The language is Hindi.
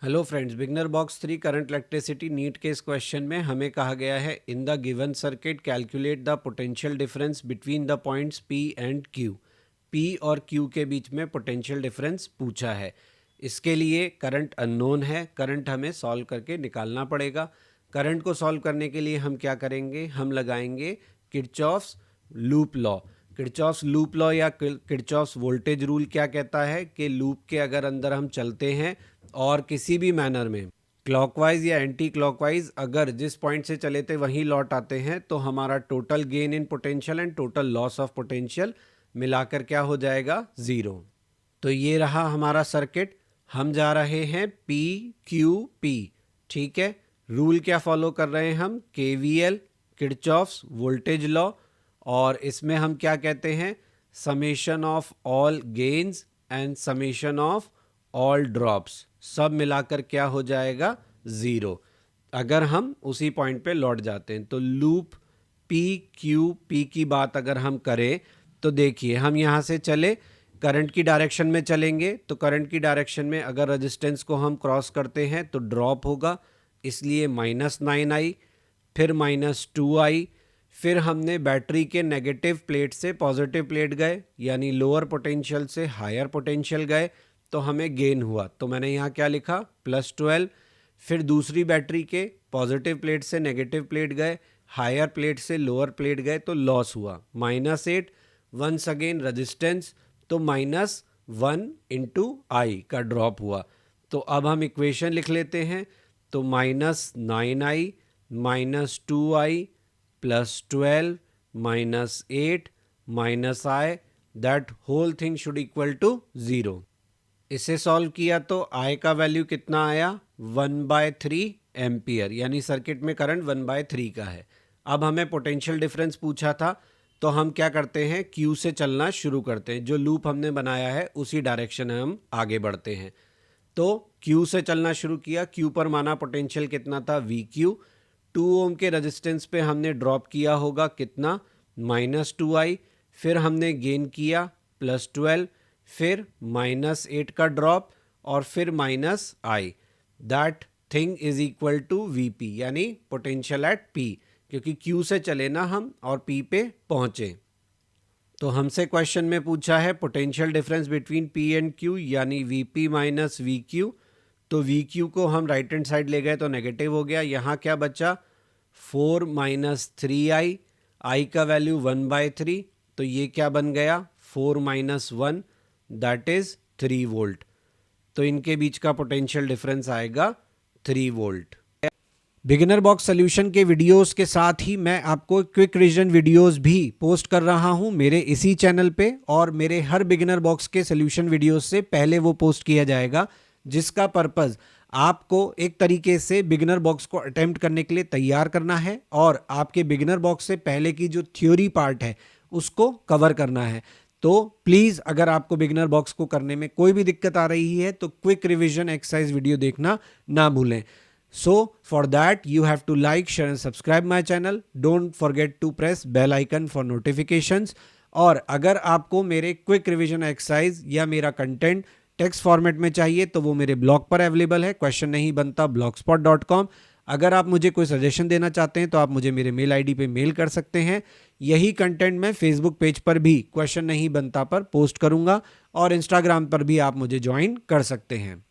Hello friends, beginner box 3 current electricity NEET के इस क्वेश्चन में हमें कहा गया है in the given circuit calculate the potential difference between the points P and Q. P और क्यू के बीच में पोटेंशियल डिफरेंस पूछा है। इसके लिए करंट अननोन है, करंट हमें सॉल्व करके निकालना पड़ेगा। करंट को सॉल्व करने के लिए हम क्या करेंगे, हम लगाएंगे Kirchhoff's loop law. Kirchhoff's loop law या किरचॉफ्स वोल्टेज रूल क्या कहता है कि लूप के अगर अंदर हम चलते हैं और किसी भी मैनर में क्लॉकवाइज या एंटी क्लॉकवाइज अगर जिस पॉइंट से चले थे वहीं लौट आते हैं तो हमारा total gain in potential and total loss of potential मिलाकर क्या हो जाएगा, ज़ीरो। तो ये रहा हमारा सर्किट। हम जा रहे हैं पी क्यू पी, ठीक है। रूल क्या फॉलो कर रहे हैं हम, केवीएल किरचॉफ्स वोल्टेज लॉ, और इसमें हम क्या कहते हैं, summation of all gains and summation of all drops, सब मिलाकर क्या हो जाएगा, ज़ीरो। अगर हम उसी पॉइंट पे लौट जाते हैं तो लूप पी क्यू पी की बात अगर हम करें तो देखिए हम यहाँ से चले, करंट की डायरेक्शन में चलेंगे तो करंट की डायरेक्शन में अगर रेजिस्टेंस को हम क्रॉस करते हैं तो ड्रॉप होगा, इसलिए -9 आई, फिर -2 आई, फिर हमने बैटरी के नेगेटिव प्लेट से पॉजिटिव प्लेट गए, यानी लोअर पोटेंशियल से हायर पोटेंशियल गए तो हमें गेन हुआ। तो मैंने यहाँ क्या लिखा, +12। फिर दूसरी बैटरी के पॉजिटिव प्लेट से नेगेटिव प्लेट गए, हायर प्लेट से लोअर प्लेट गए तो लॉस हुआ, -8। वंस अगेन रेजिस्टेंस तो -1 इंटू आई का ड्रॉप हुआ। तो अब हम इक्वेशन लिख लेते हैं, तो -9i -2i +12 -8 -i, that whole thing should equal to 0। इसे सॉल्व किया तो I का वैल्यू कितना आया, 1/3 एम्पियर, यानी सर्किट में करंट 1/3 का है। अब हमें पोटेंशियल डिफरेंस पूछा था तो हम क्या करते हैं, Q से चलना शुरू करते हैं। जो लूप हमने बनाया है उसी डायरेक्शन में हम आगे बढ़ते हैं। तो Q से चलना शुरू किया, Q पर माना पोटेंशियल कितना था, VQ। 2 ओम के रेजिस्टेंस पे हमने ड्रॉप किया होगा कितना, -2i। फिर हमने गेन किया +12, फिर -8 का ड्रॉप और फिर -i, that thing is equal to Vp, यानी पोटेंशियल एट P, क्योंकि Q से चले ना हम और P पे पहुंचे। तो हमसे क्वेश्चन में पूछा है potential difference between P and Q, यानी Vp माइनस VQ। तो VQ को हम राइट हैंड साइड ले गए तो नेगेटिव हो गया, यहाँ क्या बचा, 4 -3i, I का वैल्यू 1/3, तो ये क्या बन गया, 4 - 1, दैट इज 3 वोल्ट। तो इनके बीच का पोटेंशियल डिफरेंस आएगा 3 वोल्ट। बिगिनर बॉक्स सॉल्यूशन के वीडियोस के साथ ही मैं आपको क्विक रिवीजन वीडियोस भी पोस्ट कर रहा हूं मेरे इसी चैनल पे, और मेरे हर बिगिनर बॉक्स के सॉल्यूशन वीडियोस से पहले वो पोस्ट किया जाएगा, जिसका पर्पस आपको एक तरीके से बिगिनर बॉक्स को अटेम्प्ट करने के लिए तैयार करना है और आपके बिगिनर बॉक्स से पहले की जो थ्योरी पार्ट है उसको कवर करना है। तो प्लीज़ अगर आपको बिगिनर बॉक्स को करने में कोई भी दिक्कत आ रही है तो क्विक रिवीजन एक्सरसाइज वीडियो देखना ना भूलें। So for that you have to like, share and subscribe my channel. Don't forget to press bell icon for notifications. और अगर आपको मेरे क्विक रिवीजन एक्सरसाइज या मेरा कंटेंट टेक्स्ट फॉर्मेट में चाहिए तो वो मेरे ब्लॉग पर अवेलेबल है, क्वेश्चन नहीं बनता blogspot.com। अगर आप मुझे कोई सजेशन देना चाहते हैं तो आप मुझे मेरे मेल आईडी पे मेल कर सकते हैं। यही कंटेंट मैं फेसबुक पेज पर भी क्वेश्चन नहीं बनता पर पोस्ट करूंगा और इंस्टाग्राम पर भी आप मुझे ज्वाइन कर सकते हैं।